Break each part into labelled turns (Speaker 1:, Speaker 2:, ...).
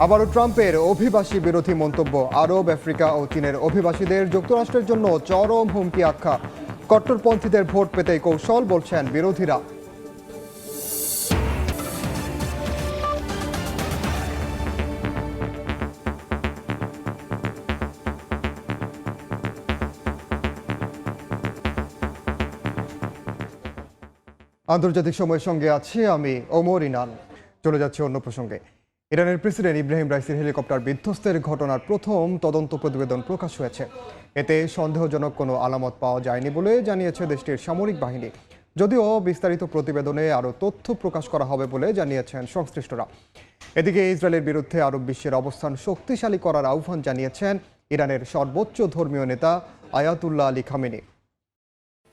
Speaker 1: আবারও ট্রাম্পের অভিবাসী বিরোধী মন্তব্য। আরব, আফ্রিকা ও চীনের অভিবাসীদের যুক্তরাষ্ট্রের জন্য চরম হুমকি আখ্যা। কট্টরপন্থীদের ভোট পেতেই কৌশল, বলছেন বিরোধীরা। আন্তর্জাতিক সময়ের সঙ্গে আছি আমি ওমর ইনান। চলে যাচ্ছে অন্য প্রসঙ্গে। ইরানের প্রেসিডেন্ট ইব্রাহিম রাইসির হেলিকপ্টার বিধ্বস্তের ঘটনার প্রথম তদন্ত প্রতিবেদন প্রকাশ হয়েছে। এতে সন্দেহজনক কোনো আলামত পাওয়া যায়নি বলে জানিয়েছে দেশটির সামরিক বাহিনী। যদিও বিস্তারিত প্রতিবেদনে আরও তথ্য প্রকাশ করা হবে বলে জানিয়েছেন সংশ্লিষ্টরা। এদিকে ইসরায়েলের বিরুদ্ধে আরব বিশ্বের অবস্থান শক্তিশালী করার আহ্বান জানিয়েছেন ইরানের সর্বোচ্চ ধর্মীয় নেতা আয়াতুল্লাহ আলী খামেনি।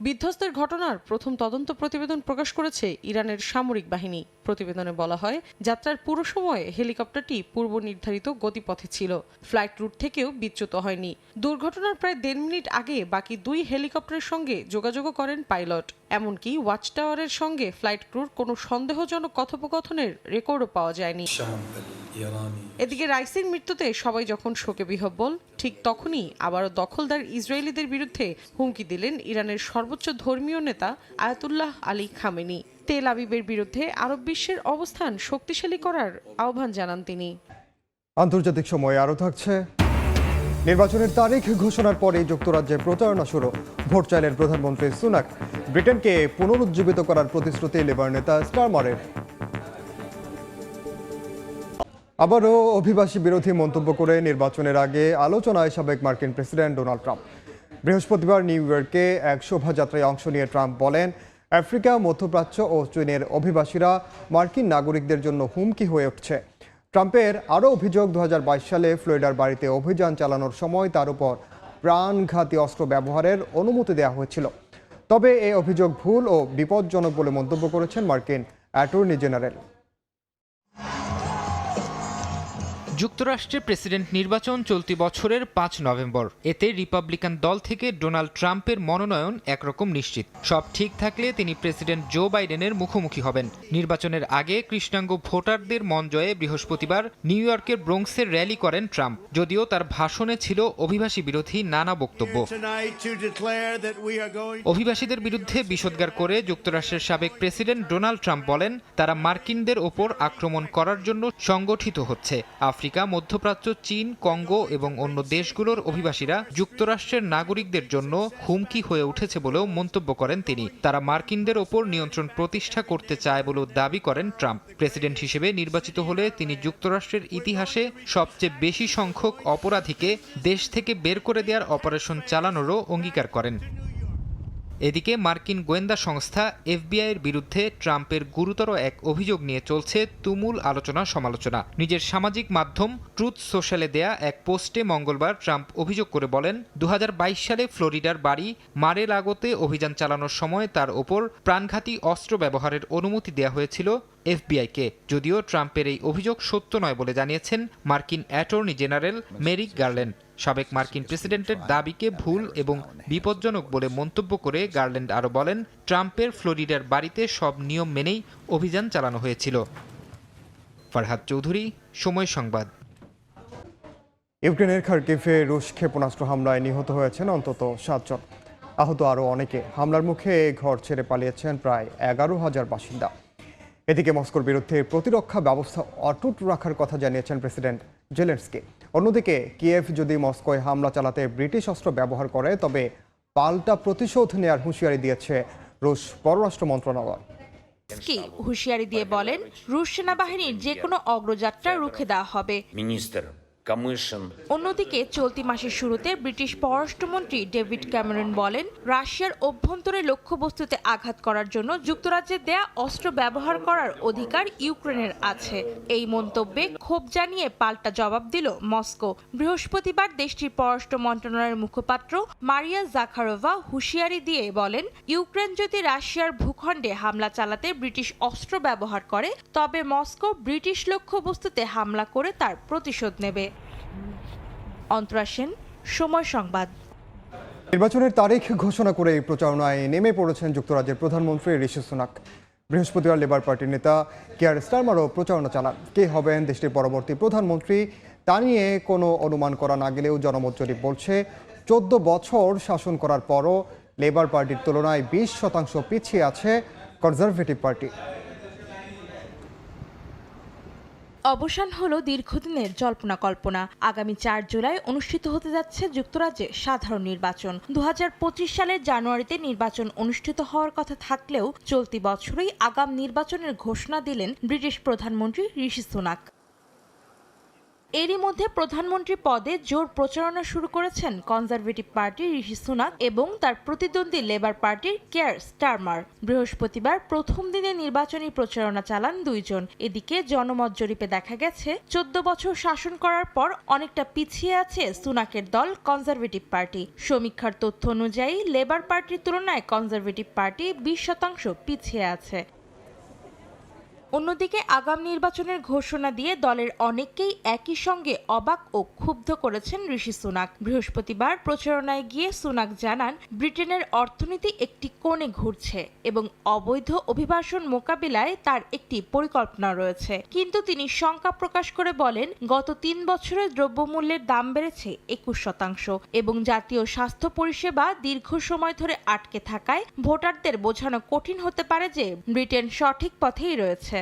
Speaker 2: বিধ্বস্তের ঘটনার প্রথম তদন্ত প্রতিবেদন প্রকাশ করেছে ইরানের সামরিক বাহিনী। প্রতিবেদনে বলা হয়, যাত্রার পুরো সময়ে হেলিকপ্টারটি পূর্ব নির্ধারিত গতিপথে ছিল, ফ্লাইট রুট থেকেও বিচ্যুত হয়নি। দুর্ঘটনার প্রায় 1.5 মিনিট আগে বাকি 2 হেলিকপ্টারের সঙ্গে যোগাযোগও করেন পাইলট। এমনকি ওয়াচ টাওয়ারের সঙ্গে ফ্লাইট ক্রুর কোনো সন্দেহজনক কথোপকথনের রেকর্ডও পাওয়া যায়নি। এদিকে রাইসির মৃত্যুতে সবাই যখন শোকে বিহ্বল, ঠিক তখনই আবারও দখলদার ইসরায়েলিদের বিরুদ্ধে হুমকি দিলেন ইরানের সর্বোচ্চ ধর্মীয় নেতা আয়াতুল্লাহ আলী খামেনি। তেল আবিবের বিরুদ্ধে আরব বিশ্বের অবস্থান শক্তিশালী করার আহ্বান জানান তিনি।
Speaker 1: আন্তর্জাতিক সময় আরও থাকছে। নির্বাচনের তারিখ ঘোষণার পরে যুক্তরাজ্যে প্রচারণা শুরু। ভোট চাইলেন প্রধানমন্ত্রী সুনাক। ব্রিটেনকে পুনরুজ্জীবিত করার প্রতিশ্রুতি লেবার নেতা স্টারমারের। আবারও অভিবাসী বিরোধী মন্তব্য করে নির্বাচনের আগে আলোচনায় সাবেক মার্কিন প্রেসিডেন্ট ডোনাল্ড ট্রাম্প। বৃহস্পতিবার নিউ ইয়র্কে এক শোভাযাত্রায় অংশ নিয়ে ট্রাম্প বলেন, আফ্রিকা, মধ্যপ্রাচ্য ও চীনের অভিবাসীরা মার্কিন নাগরিকদের জন্য হুমকি হয়ে উঠছে। ট্রাম্পের আরও অভিযোগ, 2022 সালে ফ্লোরিডার বাড়িতে অভিযান চালানোর সময় তার উপর প্রাণঘাতী অস্ত্র ব্যবহারের অনুমতি দেওয়া হয়েছিল। তবে এই অভিযোগ ভুল ও বিপজ্জনক বলে মন্তব্য করেছেন মার্কিন অ্যাটর্নি জেনারেল।
Speaker 3: যুক্তরাষ্ট্রে প্রেসিডেন্ট নির্বাচন চলতি বছরের 5 নভেম্বর। এতে রিপাবলিকান দল থেকে ডোনাল্ড ট্রাম্পের মনোনয়ন একরকম নিশ্চিত। সব ঠিক থাকলে তিনি প্রেসিডেন্ট জো বাইডেনের মুখোমুখি হবেন। নির্বাচনের আগে কৃষ্ণাঙ্গ ভোটারদের মন জয়ে বৃহস্পতিবার নিউ ইয়র্কের ব্রোঙ্কসের র্যালি করেন ট্রাম্প। যদিও তার ভাষণে ছিল অভিবাসী বিরোধী নানা বক্তব্য। অভিবাসীদের বিরুদ্ধে বিষোদ্গার করে যুক্তরাষ্ট্রের সাবেক প্রেসিডেন্ট ডোনাল্ড ট্রাম্প বলেন, তারা মার্কিনদের ওপর আক্রমণ করার জন্য সংগঠিত হচ্ছে। আফ্রিকা, মধ্যপ্রাচ্য, চীন, কঙ্গো এবং অন্য দেশগুলোর অভিবাসীরা যুক্তরাষ্ট্রের নাগরিকদের জন্য হুমকি হয়ে উঠেছে বলেও মন্তব্য করেন তিনি। তারা মার্কিনদের ওপর নিয়ন্ত্রণ প্রতিষ্ঠা করতে চায় বলেও দাবি করেন ট্রাম্প। প্রেসিডেন্ট হিসেবে নির্বাচিত হলে তিনি যুক্তরাষ্ট্রের ইতিহাসে সবচেয়ে বেশি সংখ্যক অপরাধীকে দেশ থেকে বের করে দেওয়ার অপারেশন চালানোরও অঙ্গীকার করেন। এদিকে মার্কিন গোয়েন্দা সংস্থা এফবিআইয়ের বিরুদ্ধে ট্রাম্পের গুরুতর এক অভিযোগ নিয়ে চলছে তুমুল আলোচনা সমালোচনা। নিজের সামাজিক মাধ্যম ট্রুথ সোশ্যালে দেয়া এক পোস্টে মঙ্গলবার ট্রাম্প অভিযোগ করে বলেন, 2022 সালে ফ্লোরিডার বাড়ি মারে লাগোতে অভিযান চালানোর সময় তার ওপর প্রাণঘাতী অস্ত্র ব্যবহারের অনুমতি দেওয়া হয়েছিল এফবিআইকে। যদিও ট্রাম্পের এই অভিযোগ সত্য নয় বলে জানিয়েছেন মার্কিন অ্যাটর্নি জেনারেল মেরিক গারল্যান্ড। সাবেক মার্কিন প্রেসিডেন্টের দাবিকে ভুল এবং বিপজ্জনক বলে মন্তব্য করে গারল্যান্ড আরও বলেন, ট্রাম্পের ফ্লোরিডার বাড়িতে সব নিয়ম মেনেই অভিযান চালানো হয়েছিল। ফারহাদ চৌধুরী, সময় সংবাদ।
Speaker 1: ইউক্রেনের খার্কিভে রুশ ক্ষেপণাস্ত্র হামলায় নিহত হয়েছেন অন্তত 7 জন, আহত আরও অনেকে। হামলার মুখে ঘর ছেড়ে পালিয়েছেন প্রায় 11,000 বাসিন্দা। এদিকে মস্কোর বিরুদ্ধে প্রতিরক্ষা ব্যবস্থা অটুট রাখার কথা জানিয়েছেন প্রেসিডেন্ট জেলেনস্কি। অন্যদিকে কিয়েভ যদি মস্কোয় হামলা চালাতে ব্রিটিশ অস্ত্র ব্যবহার করে তবে পাল্টা প্রতিশোধ নেয়ার হুঁশিয়ারি দিয়েছে রুশ পররাষ্ট্র মন্ত্রণালয়।
Speaker 4: হুঁশিয়ারি দিয়ে বলেন, রুশ সেনাবাহিনীর যে কোনো অগ্রযাত্রা রুখে দেওয়া হবে। অন্যদিকে চলতি মাসের শুরুতে ব্রিটিশ পররাষ্ট্রমন্ত্রী ডেভিড ক্যামেরন বলেন, রাশিয়ার অভ্যন্তরে লক্ষ্যবস্তুতে আঘাত করার জন্য যুক্তরাজ্যের দেয়া অস্ত্র ব্যবহার করার অধিকার ইউক্রেনের আছে। এই মন্তব্যে ক্ষোভ জানিয়ে পাল্টা জবাব দিল মস্কো। বৃহস্পতিবার দেশটির পররাষ্ট্র মন্ত্রণালয়ের মুখপাত্র মারিয়া জাখারোভা হুঁশিয়ারি দিয়ে বলেন, ইউক্রেন যদি রাশিয়ার ভূখণ্ডে হামলা চালাতে ব্রিটিশ অস্ত্র ব্যবহার করে তবে মস্কো ব্রিটিশ লক্ষ্যবস্তুতে হামলা করে তার প্রতিশোধ নেবে। অন্তরাসেন, সময় সংবাদ।
Speaker 1: নির্বাচনের তারিখ ঘোষণা করে প্রচারণায় নেমে পড়েছেন যুক্তরাজ্যের প্রধানমন্ত্রী ঋষি সুনাক। বৃহস্পতিবার লেবার পার্টির নেতা কিয়ার স্টারমারও প্রচারণা চালান। কে হবেন দেশটির পরবর্তী প্রধানমন্ত্রী তা নিয়ে কোনো অনুমান করা না গেলেও জনমত জরিপ বলছে 14 বছর শাসন করার পরও লেবার পার্টির তুলনায় 20% পিছিয়ে আছে কনজারভেটিভ পার্টি।
Speaker 4: অবসান হলো দীর্ঘদিনের জল্পনা কল্পনা। আগামী 4 জুলাই অনুষ্ঠিত হতে যাচ্ছে যুক্তরাজ্যে সাধারণ নির্বাচন। 2025 সালের জানুয়ারিতে নির্বাচন অনুষ্ঠিত হওয়ার কথা থাকলেও চলতি বছরই আগাম নির্বাচনের ঘোষণা দিলেন ব্রিটিশ প্রধানমন্ত্রী ঋষি সুনাক। এরই মধ্যে প্রধানমন্ত্রী পদে জোর প্রচারণা শুরু করেছেন কনজারভেটিভ পার্টির ঋষি সুনাক এবং তার প্রতিদ্বন্দ্বী লেবার পার্টির কিয়ার স্টারমার। বৃহস্পতিবার প্রথম দিনে নির্বাচনী প্রচারণা চালান দুইজন। এদিকে জনমত জরিপে দেখা গেছে 14 বছর শাসন করার পর অনেকটা পিছিয়ে আছে সুনাকের দল কনজারভেটিভ পার্টি। সমীক্ষার তথ্য অনুযায়ী লেবার পার্টির তুলনায় কনজারভেটিভ পার্টি 20% পিছিয়ে আছে। অন্যদিকে আগাম নির্বাচনের ঘোষণা দিয়ে দলের অনেককেই একই সঙ্গে অবাক ও ক্ষুব্ধ করেছেন ঋষি সুনাক। বৃহস্পতিবার প্রচারণায় গিয়ে সুনাক জানান, ব্রিটেনের অর্থনীতি একটি কোণে ঘুরছে এবং অবৈধ অভিবাসন মোকাবিলায় তার একটি পরিকল্পনা রয়েছে। কিন্তু তিনি শঙ্কা প্রকাশ করে বলেন, গত 3 বছরে দ্রব্যমূল্যের দাম বেড়েছে 21% এবং জাতীয় স্বাস্থ্য পরিষেবা দীর্ঘ সময় ধরে আটকে থাকায় ভোটারদের বোঝানো কঠিন হতে পারে যে ব্রিটেন সঠিক পথেই রয়েছে।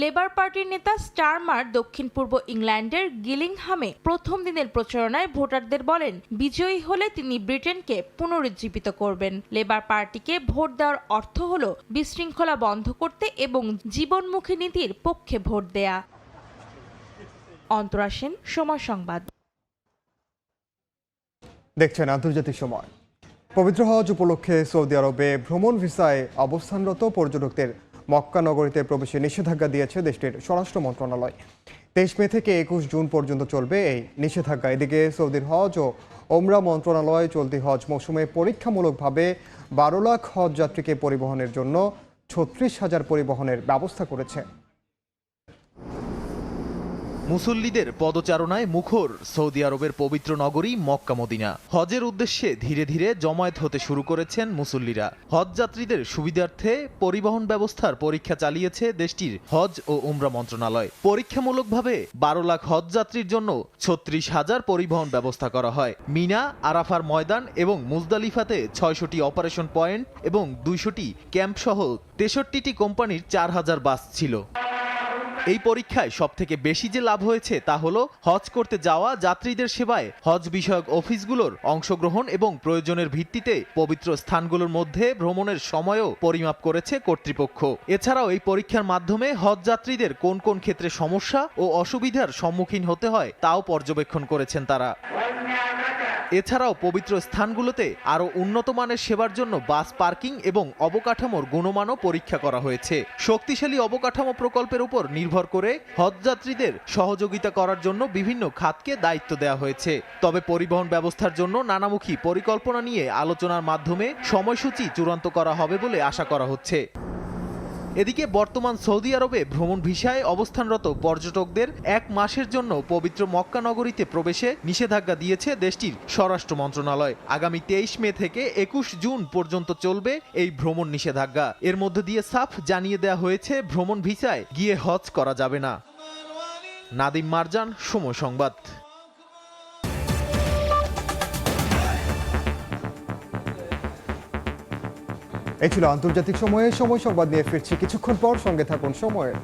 Speaker 4: লেবার পার্টির নেতা স্টারমার দক্ষিণ পূর্ব ইংল্যান্ডের গিলিংহামে প্রথম দিনের প্রচারণায় ভোটারদের বলেন, বিজয়ী হলে তিনি ব্রিটেনকে পুনরুজ্জীবিত করবেন। লেবার পার্টিকে ভোট দেওয়ার অর্থ হল বিশৃঙ্খলা বন্ধ করতে এবং জীবনমুখী নীতির পক্ষে ভোট দেয়া। অন্তরা সেন, সময় সংবাদ।
Speaker 1: দেখছেন আন্তর্জাতিক সময়। পবিত্র হজ উপলক্ষে সৌদি আরবে ভ্রমণ ভিসায় অবস্থানরত পর্যটকদের মক্কা নগরীতে প্রবেশে নিষেধাজ্ঞা দিয়েছে দেশটির স্বরাষ্ট্র মন্ত্রণালয়। 23 মে থেকে 21 জুন পর্যন্ত চলবে এই নিষেধাজ্ঞা। এদিকে সৌদির হজ ও ওমরা মন্ত্রণালয় চলতি হজ মৌসুমে পরীক্ষামূলকভাবে 12 লাখ হজ যাত্রীকে পরিবহনের জন্য 36,000 পরিবহনের ব্যবস্থা করেছে।
Speaker 5: মুসল্লিদের পদচারণায় মুখর সৌদি আরবের পবিত্র নগরী মক্কা মদিনা। হজের উদ্দেশ্যে ধীরে ধীরে জমায়েত হতে শুরু করেছেন মুসল্লিরা। হজ যাত্রীদের সুবিধার্থে পরিবহন ব্যবস্থার পরীক্ষা চালিয়েছে দেশটির হজ ও উমরা মন্ত্রণালয়। পরীক্ষামূলকভাবে 12 লাখ হজ যাত্রীর জন্য 36,000 পরিবহন ব্যবস্থা করা হয়। মিনা, আরাফার ময়দান এবং মুজদালিফাতে 600টি অপারেশন পয়েন্ট এবং 200টি ক্যাম্প সহ 63টি কোম্পানির 4,000 বাস ছিল। এই পরীক্ষায় সবথেকে বেশি যে লাভ হয়েছে তা হলো হজ করতে যাওয়া যাত্রীদের সেবায় হজ বিষয়ক অফিসগুলোর অংশগ্রহণ এবং প্রয়োজনের ভিত্তিতে পবিত্র স্থানগুলোর মধ্যে ভ্রমণের সময়ও পরিমাপ করেছে কর্তৃপক্ষ। এছাড়াও এই পরীক্ষার মাধ্যমে হজ যাত্রীদের কোন কোন ক্ষেত্রে সমস্যা ও অসুবিধার সম্মুখীন হতে হয় তাও পর্যবেক্ষণ করেছেন তারা। এছাড়াও পবিত্র স্থানগুলোতে আরও উন্নত মানের সেবার জন্য বাস পার্কিং এবং অবকাঠামোর গুণমানও পরীক্ষা করা হয়েছে। শক্তিশালী অবকাঠামো প্রকল্পের উপর নির্ভর করে হজযাত্রীদের সহযোগিতা করার জন্য বিভিন্ন খাতকে দায়িত্ব দেওয়া হয়েছে। তবে পরিবহন ব্যবস্থার জন্য নানামুখী পরিকল্পনা নিয়ে আলোচনার মাধ্যমে সময়সূচি চূড়ান্ত করা হবে বলে আশা করা হচ্ছে। এদিকে বর্তমান সৌদি আরবে ভ্রমণ ভিসায় অবস্থানরত পর্যটকদের 1 মাসের জন্য পবিত্র মক্কা নগরীতে প্রবেশে নিষেধাজ্ঞা দিয়েছে দেশটির স্বরাষ্ট্র মন্ত্রণালয়। আগামী 23 মে থেকে 21 জুন পর্যন্ত চলবে এই ভ্রমণ নিষেধাজ্ঞা। এর মধ্যে দিয়ে সাফ জানিয়ে দেওয়া হয়েছে ভ্রমণ ভিসায় গিয়ে হজ করা যাবে না। নাদিম মারজান, সময় সংবাদ।
Speaker 1: এই ছিল আন্তর্জাতিক সময় সংবাদ নিয়ে ফিরছি কিছুক্ষণ পর। সঙ্গে থাকুন সময়ের।